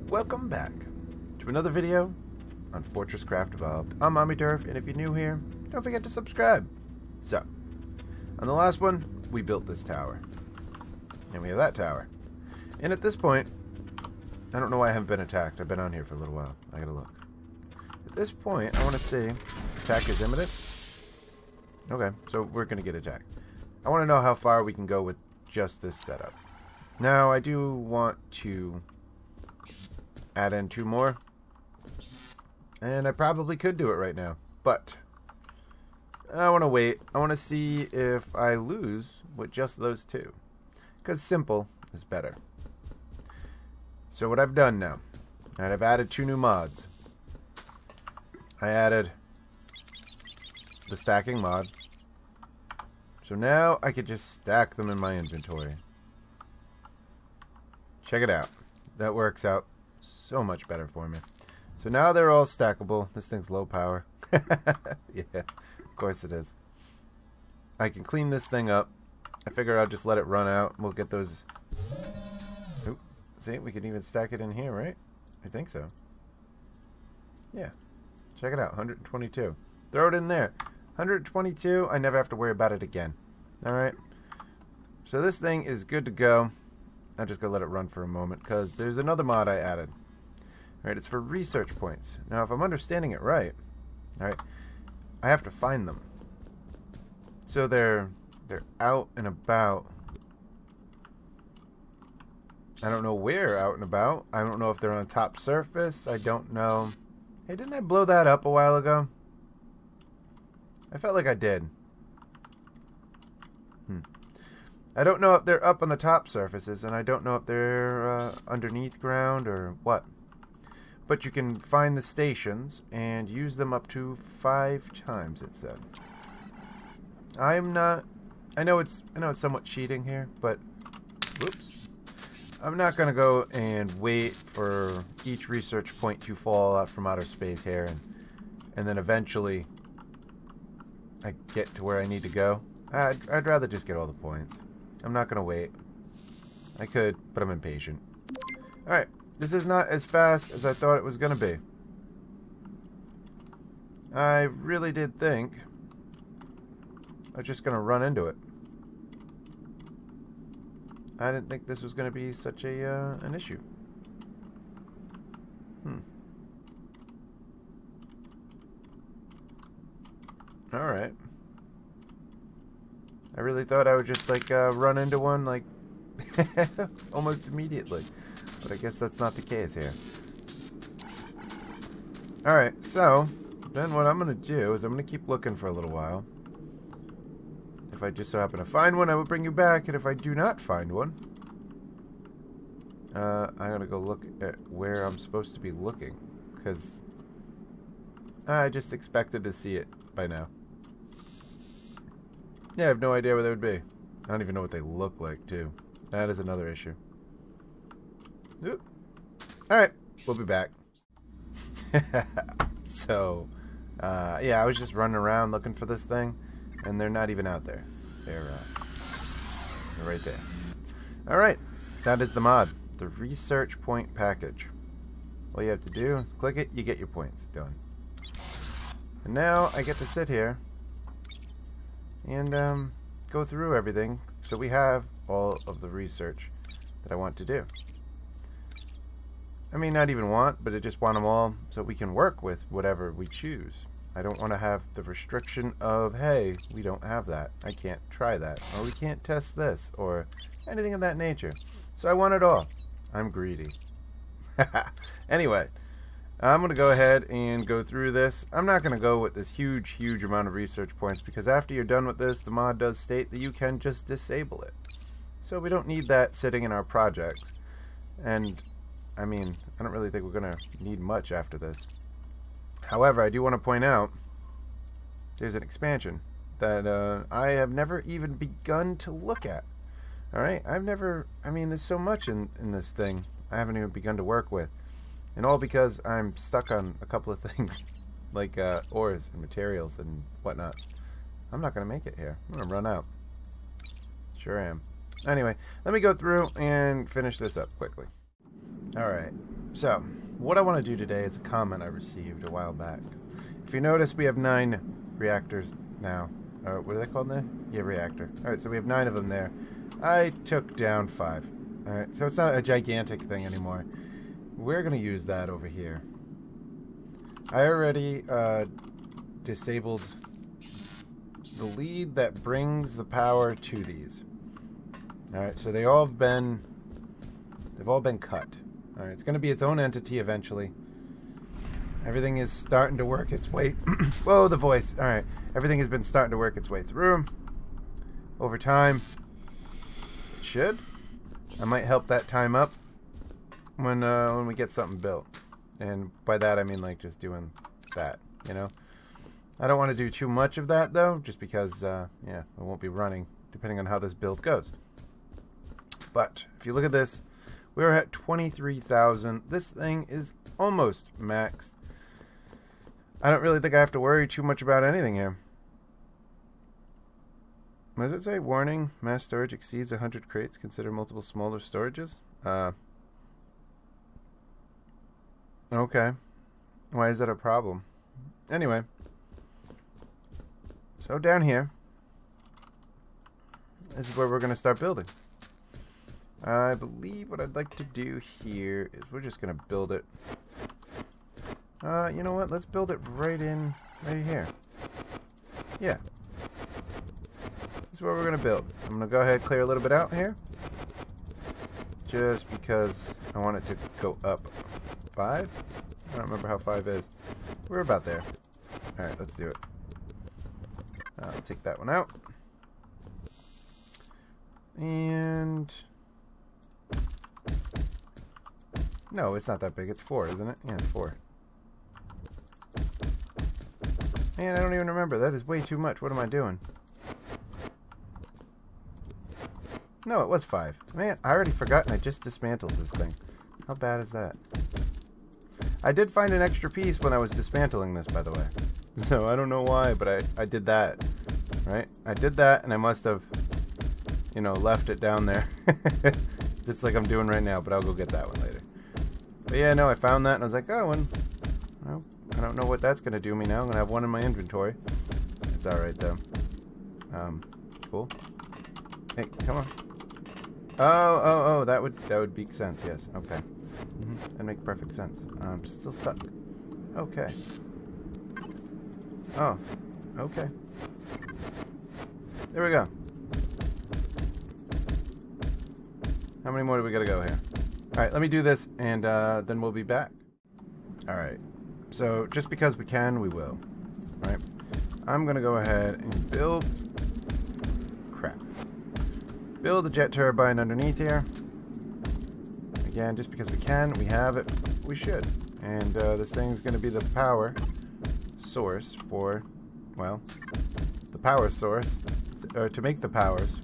Welcome back to another video on FortressCraft Evolved. I'm Omniderf, and if you're new here, don't forget to subscribe. So, on the last one, we built this tower. And we have that tower. And at this point, I don't know why I haven't been attacked. I've been on here for a little while. I gotta look. At this point, I want to see attack is imminent. Okay, so we're gonna get attacked. I want to know how far we can go with just this setup. Now, I do want to add in 2 more. And I probably could do it right now. But I want to wait. I want to see if I lose with just those 2. Because simple is better. So what I've done now, and I've added 2 new mods. I added the stacking mod. So now I could just stack them in my inventory. Check it out. That works out so much better for me. So now they're all stackable. This thing's low power. Yeah, of course it is. I can clean this thing up. I figure I'll just let it run out. We'll get those. Oop. See, we can even stack it in here, right? I think so. Yeah. Check it out. 122. Throw it in there. 122. I never have to worry about it again. Alright. So this thing is good to go. I'm just going to let it run for a moment because there's another mod I added. Alright, it's for research points. Now, if I'm understanding it right, alright, I have to find them. So they're out and about. I don't know where out and about. I don't know if they're on the top surface. I don't know. Hey, didn't I blow that up a while ago? I felt like I did. I don't know if they're up on the top surfaces, and I don't know if they're underneath ground or what. But you can find the stations and use them up to 5 times, it said. I'm not... I know it's somewhat cheating here, but... Whoops. I'm not going to go and wait for each research point to fall out from outer space here, and then eventually I get to where I need to go. I'd rather just get all the points. I'm not going to wait. I could, but I'm impatient. Alright, this is not as fast as I thought it was going to be. I really did think I was just going to run into it. I didn't think this was going to be such an issue. Alright. I really thought I would just, like, run into one, like, almost immediately. But I guess that's not the case here. Alright, so, then what I'm going to do is I'm going to keep looking for a little while. If I just so happen to find one, I will bring you back. And if I do not find one, I'm going to go look at where I'm supposed to be looking. Because I just expected to see it by now. Yeah, I have no idea where they would be. I don't even know what they look like, too. That is another issue. Oop. Alright, we'll be back. So, yeah, I was just running around looking for this thing, and they're not even out there. They're right there. Alright, that is the mod. The Research Point Package. All you have to do, click it, you get your points. Done. And now I get to sit here and go through everything so we have all of the research that I want to do. I mean, not even want, but I just want them all so we can work with whatever we choose. I don't want to have the restriction of, hey, we don't have that. I can't try that. Or we can't test this. Or anything of that nature. So I want it all. I'm greedy. Anyway, I'm going to go ahead and go through this. I'm not going to go with this huge amount of research points because after you're done with this, the mod does state that you can just disable it. So we don't need that sitting in our projects. And, I mean, I don't really think we're going to need much after this. However, I do want to point out there's an expansion that I have never even begun to look at. Alright? I mean, there's so much in this thing I haven't even begun to work with. And all because I'm stuck on a couple of things like ores and materials and whatnot. I'm not going to make it here. I'm going to run out. Sure am. Anyway, let me go through and finish this up quickly. Alright, So, what I want to do today is a comment I received a while back. If you notice, we have 9 reactors now. What are they called there? Yeah, reactor. Alright, so we have 9 of them there. I took down 5. Alright, so it's not a gigantic thing anymore. We're going to use that over here. I already disabled the lead that brings the power to these. Alright, so they've all been cut. Alright, it's going to be its own entity eventually. Everything is starting to work its way... Whoa, the voice. Alright, everything has been starting to work its way through. Over time. It should. I might help that time up when we get something built. And by that I mean like just doing that, you know? I don't want to do too much of that though, just because, yeah, it won't be running depending on how this build goes. But if you look at this, we're at 23,000. This thing is almost maxed. I don't really think I have to worry too much about anything here. What does it say? Warning, mass storage exceeds 100 crates. Consider multiple smaller storages. Okay. Why is that a problem? Anyway. So down here, this is where we're going to start building. I believe what I'd like to do here is we're just going to build it. You know what? Let's build it right here. Yeah. This is where we're going to build. I'm going to go ahead and clear a little bit out here. Just because I want it to go up 5. I don't remember how 5 is. We're about there. Alright, let's do it. I'll take that one out. And... no, it's not that big. It's 4, isn't it? Yeah, it's 4. Man, I don't even remember. That is way too much. What am I doing? No, it was 5. Man, I already forgot and I just dismantled this thing. How bad is that? I did find an extra piece when I was dismantling this, by the way. So, I don't know why, but I did that. Right? I did that and I must have, you know, left it down there. Just like I'm doing right now, but I'll go get that one later. But yeah, no, I found that and I was like, oh, well, I don't know what that's going to do me now. I'm going to have one in my inventory. It's alright, though. Cool. Hey, come on. Oh, that would make sense, yes. Okay. That makes perfect sense. I'm still stuck. Okay. Oh, okay. There we go. How many more do we gotta go here? Alright, let me do this, and then we'll be back. Alright. So, just because we can, we will. Right? I'm gonna go ahead and build... crap. Build a jet turbine underneath here. Again, just because we can, we have it, we should. And this thing's gonna be the power source for, well, the power source, or to make the powers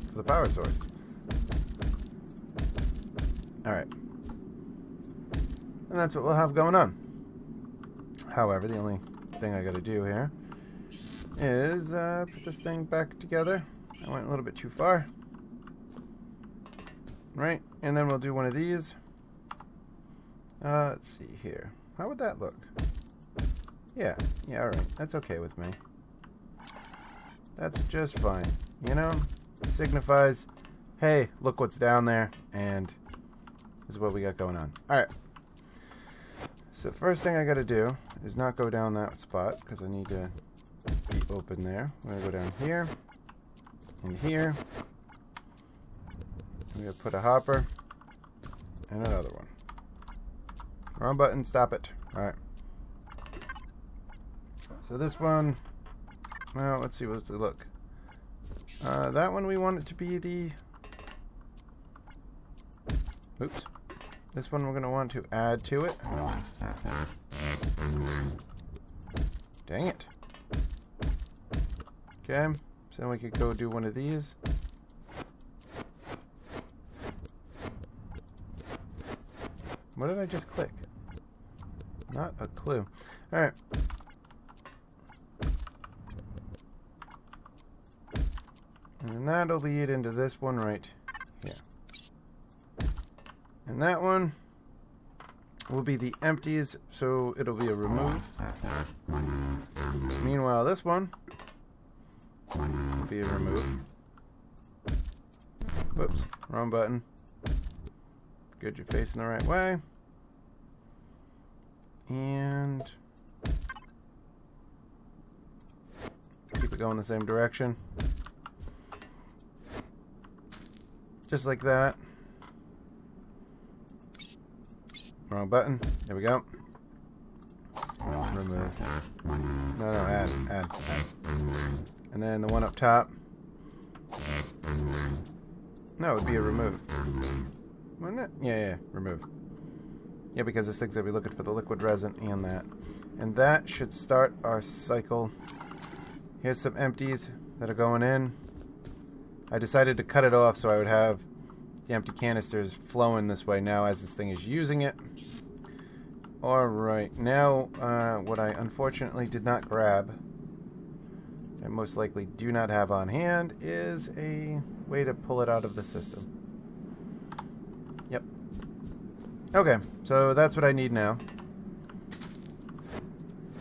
for the power source. Alright. And that's what we'll have going on. However, the only thing I gotta do here is put this thing back together. I went a little bit too far. Right, and then we'll do one of these. Let's see here. How would that look? Yeah, alright. That's okay with me. That's just fine. You know? It signifies, hey, look what's down there, and this is what we got going on. Alright. So the first thing I gotta do is not go down that spot, because I need to be open there. I'm gonna go down here, and here. I'm gonna put a hopper, and another one. Wrong button, stop it. Alright. So this one, well, let's see, what's it look? That one we want it to be the... oops. This one we're going to want to add to it. Dang it. Okay, so then we could go do one of these. What did I just click? Not a clue. Alright. And that'll lead into this one right here. And that one will be the empties, so it'll be a remove. Meanwhile, this one will be a remove. Whoops, wrong button. Good, you're facing the right way. And keep it going the same direction. Just like that. Wrong button. There we go. Remove. No, add. And then the one up top. No, it would be a remove. Wouldn't it? Yeah, remove. Yeah, because this thing's going to be looking for the liquid resin and that. And that should start our cycle. Here's some empties that are going in. I decided to cut it off so I would have the empty canisters flowing this way now as this thing is using it. Alright, now what I unfortunately did not grab, and most likely do not have on hand, is a way to pull it out of the system. Yep. Okay, so that's what I need now.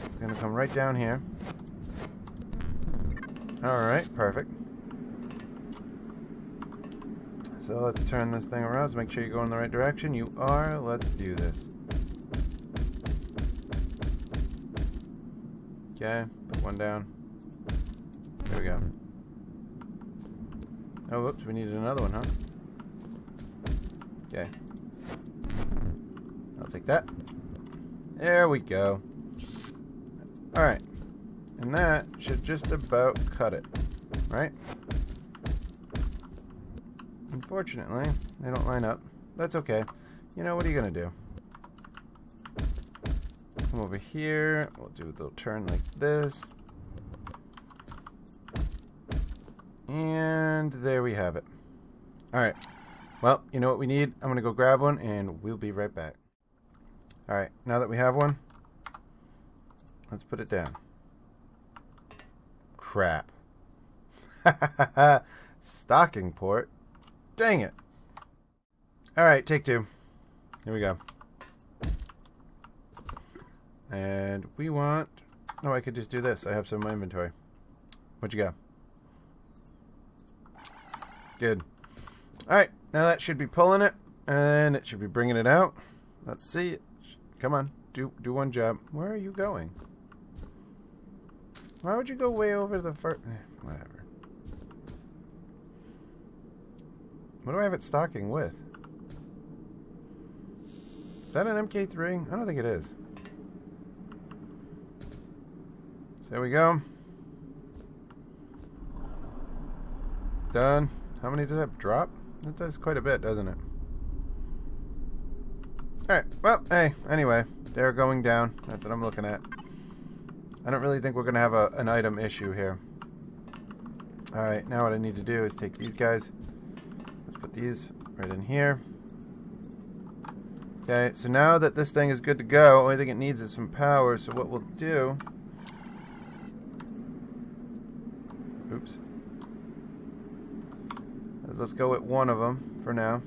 I'm going to come right down here. Alright, perfect. So let's turn this thing around. Let's make sure you go in the right direction. You are. Let's do this. Okay, put one down. There we go. Oh, whoops, we needed another one, huh? Okay. I'll take that. There we go. Alright. And that should just about cut it. Right? Unfortunately, they don't line up. That's okay. You know, what are you going to do? Come over here. We'll do a little turn like this. And there we have it. Alright. Well, you know what we need? I'm going to go grab one and we'll be right back. Alright, now that we have one, let's put it down. Crap. Stocking port. Dang it. Alright, take two. Here we go. And we want... Oh, I could just do this. I have some in my inventory. What you got? Good. Alright, now that should be pulling it. And it should be bringing it out. Let's see. Come on. Do one job. Where are you going? Why would you go way over the first... Whatever. What do I have it stocking with? Is that an MK3? I don't think it is. So there we go. Done. How many does that drop? That does quite a bit, doesn't it? Alright, well, hey, anyway, they're going down. That's what I'm looking at. I don't really think we're going to have an item issue here. Alright, now what I need to do is take these guys. Let's put these right in here. Okay, so now that this thing is good to go, only thing it needs is some power. So what we'll do... Oops. Let's go with one of them for now.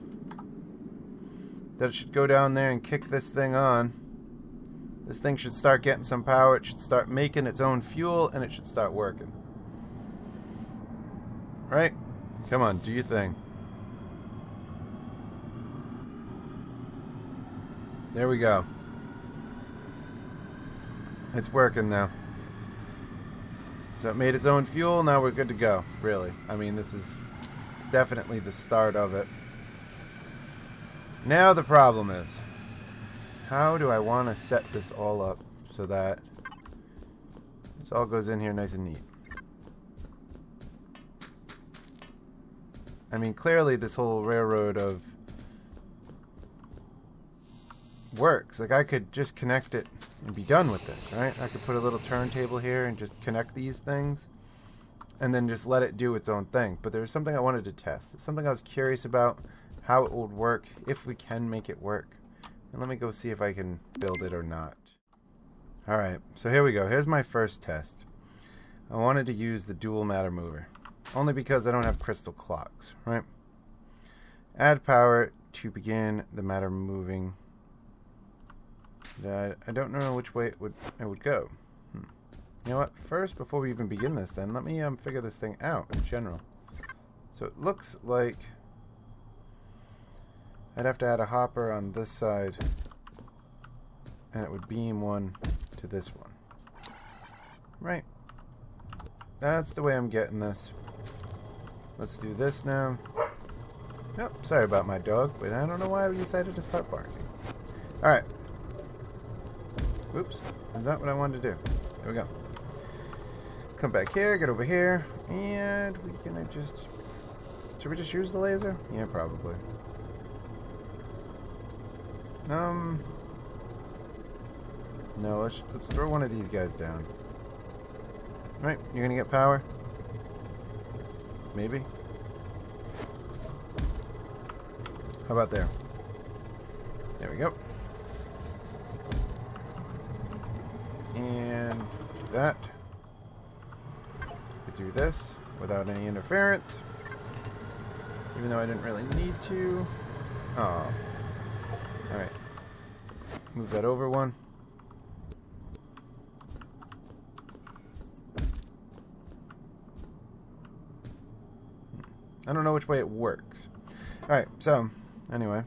That should go down there and kick this thing on. This thing should start getting some power. It should start making its own fuel, and it should start working. Right? Come on, do your thing. There we go. It's working now. So it made its own fuel. Now we're good to go. Really. I mean, this is definitely the start of it. Now the problem is, how do I want to set this all up so that this all goes in here nice and neat? I mean, clearly this whole railroad of works. Like, I could just connect it and be done with this, right? I could put a little turntable here and just connect these things and then just let it do its own thing. But there was something I wanted to test. It's something I was curious about, how it would work, if we can make it work. And let me go see if I can build it or not. Alright, so here we go. Here's my first test. I wanted to use the dual matter mover. Only because I don't have crystal clocks, right? Add power to begin the matter moving. I don't know which way it would go. You know what? First, before we even begin this, then let me figure this thing out in general. So it looks like I'd have to add a hopper on this side, and it would beam one to this one. Right. That's the way I'm getting this. Let's do this now. Nope, sorry about my dog, but I don't know why we decided to start barking. Alright. Oops, that's not what I wanted to do. There we go. Come back here, get over here, and we can just... Should we just use the laser? Yeah, probably. No, let's throw one of these guys down. Right, you're gonna get power? Maybe? How about there? There we go. And do that. Get through this without any interference. Even though I didn't really need to. Oh. Alright. Move that over one. I don't know which way it works. Alright, so, anyway.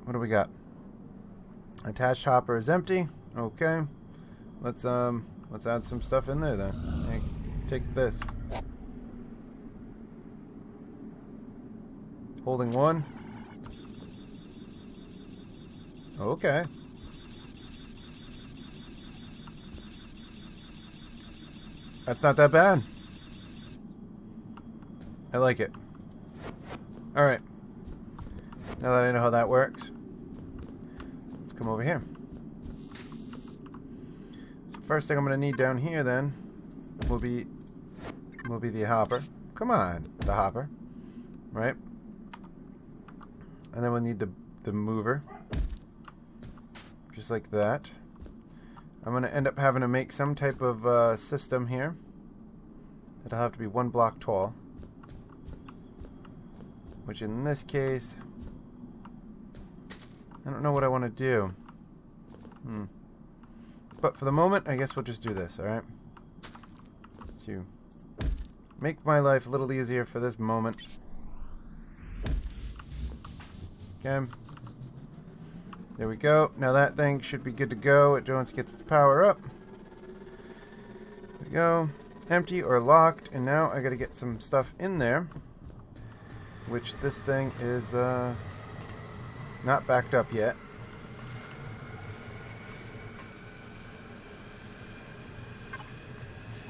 What do we got? Attached hopper is empty. Okay. Let's add some stuff in there then. Hey, take this. Holding one. Okay. That's not that bad. I like it. Alright. Now that I know how that works, let's come over here. So first thing I'm going to need down here then will be the hopper. Come on, the hopper. Right? And then we'll need the mover. Just like that. I'm going to end up having to make some type of system here. It'll have to be 1 block tall. Which in this case, I don't know what I want to do. But for the moment, I guess we'll just do this, alright? To make my life a little easier for this moment. Okay. There we go. Now that thing should be good to go. It once gets its power up. There we go. Empty or locked. And now I gotta get some stuff in there. Which this thing is not backed up yet.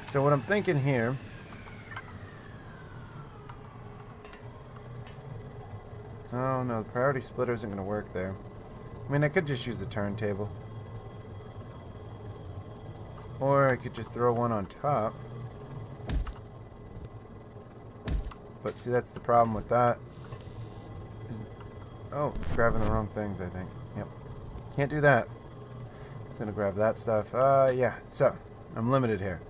So what I'm thinking here... Oh no, the priority splitter isn't going to work there. I mean, I could just use the turntable. Or I could just throw one on top. But see, that's the problem with that. Oh, it's grabbing the wrong things, I think. Yep. Can't do that. It's going to grab that stuff. Yeah. So, I'm limited here.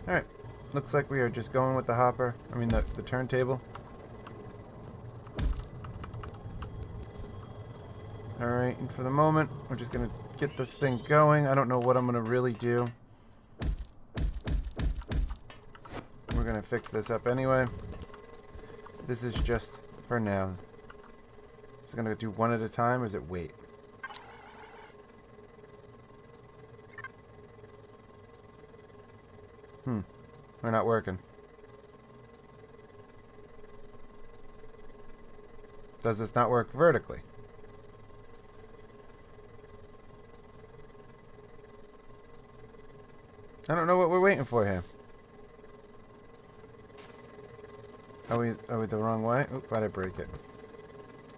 Alright. Looks like we are just going with the hopper. I mean, the turntable. Alright, and for the moment, we're just going to get this thing going. I don't know what I'm going to really do. We're going to fix this up anyway. This is just for now. Is it going to do one at a time, or is it wait? We're not working. Does this not work vertically? I don't know what we're waiting for here. Are we the wrong way? Oop, why'd I break it?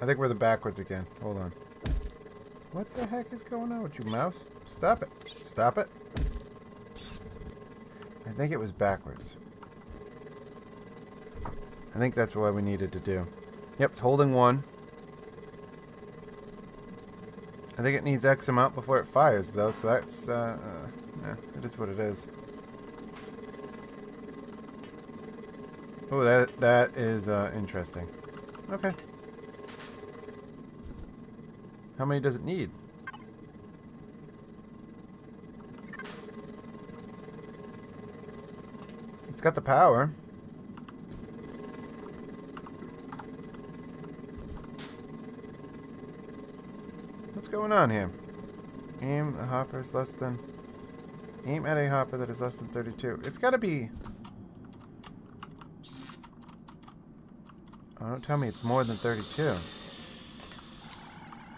I think we're the backwards again. Hold on. What the heck is going on with you, mouse? Stop it. Stop it. I think it was backwards. I think that's what we needed to do. Yep, it's holding one. I think it needs X amount before it fires, though, so that's, yeah, it is what it is. Oh, that is interesting. Okay. How many does it need? It's got the power. What's going on here? Aim a hopper is less than... Aim at a hopper that is less than 32. It's gotta be... Oh, don't tell me it's more than 32.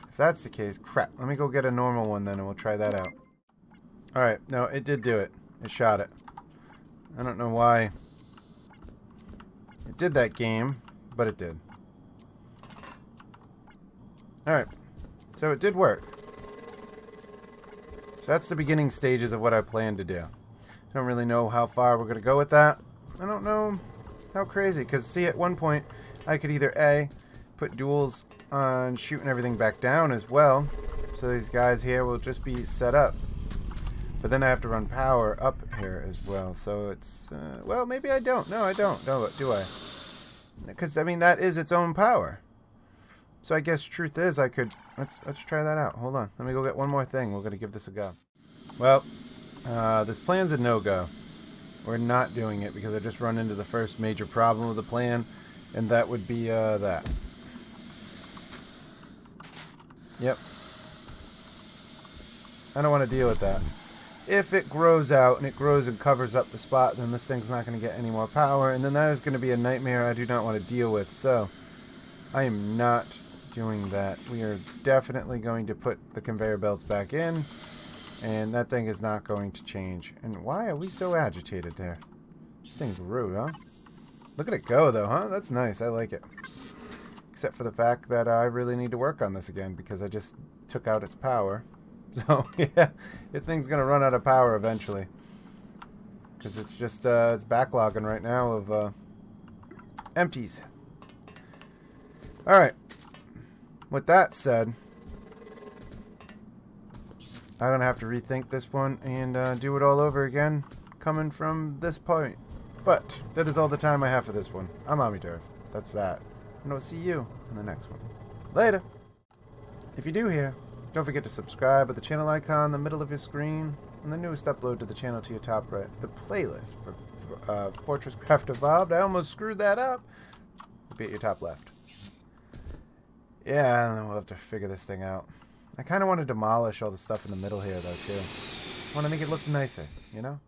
If that's the case, crap. Let me go get a normal one then and we'll try that out. Alright, no, it did do it. It shot it. I don't know why it did that game, but it did. Alright, so it did work. So that's the beginning stages of what I plan to do. I don't really know how far we're going to go with that. I don't know how crazy, because see, at one point I could either A, put duels on shooting everything back down as well, so these guys here will just be set up. But then I have to run power up here as well, so it's, well, maybe I don't. No, I don't. No, do I? Because, I mean, that is its own power. So I guess truth is I could, let's try that out. Hold on. Let me go get one more thing. We're going to give this a go. Well, this plan's a no-go. We're not doing it because I just run into the first major problem with the plan, and that would be, that. Yep. I don't want to deal with that. If it grows out and it grows and covers up the spot, then this thing's not going to get any more power, and then that is going to be a nightmare I do not want to deal with. So, I am not doing that. We are definitely going to put the conveyor belts back in, and that thing is not going to change. And why are we so agitated there? This thing's rude, huh? Look at it go, though, huh? That's nice. I like it. Except for the fact that I really need to work on this again because I just took out its power. So, yeah, the thing's going to run out of power eventually. Because it's just, it's backlogging right now of, empties. Alright. With that said, I'm going to have to rethink this one and do it all over again, coming from this point. But, that is all the time I have for this one. I'm Omniderf. That's that. And I'll see you in the next one. Later! If you're new here, don't forget to subscribe at the channel icon in the middle of your screen, and the newest upload to the channel to your top right. The playlist for FortressCraft Evolved. I almost screwed that up. It'll be at your top left. Yeah, and then we'll have to figure this thing out. I kind of want to demolish all the stuff in the middle here, though, too. I want to make it look nicer, you know?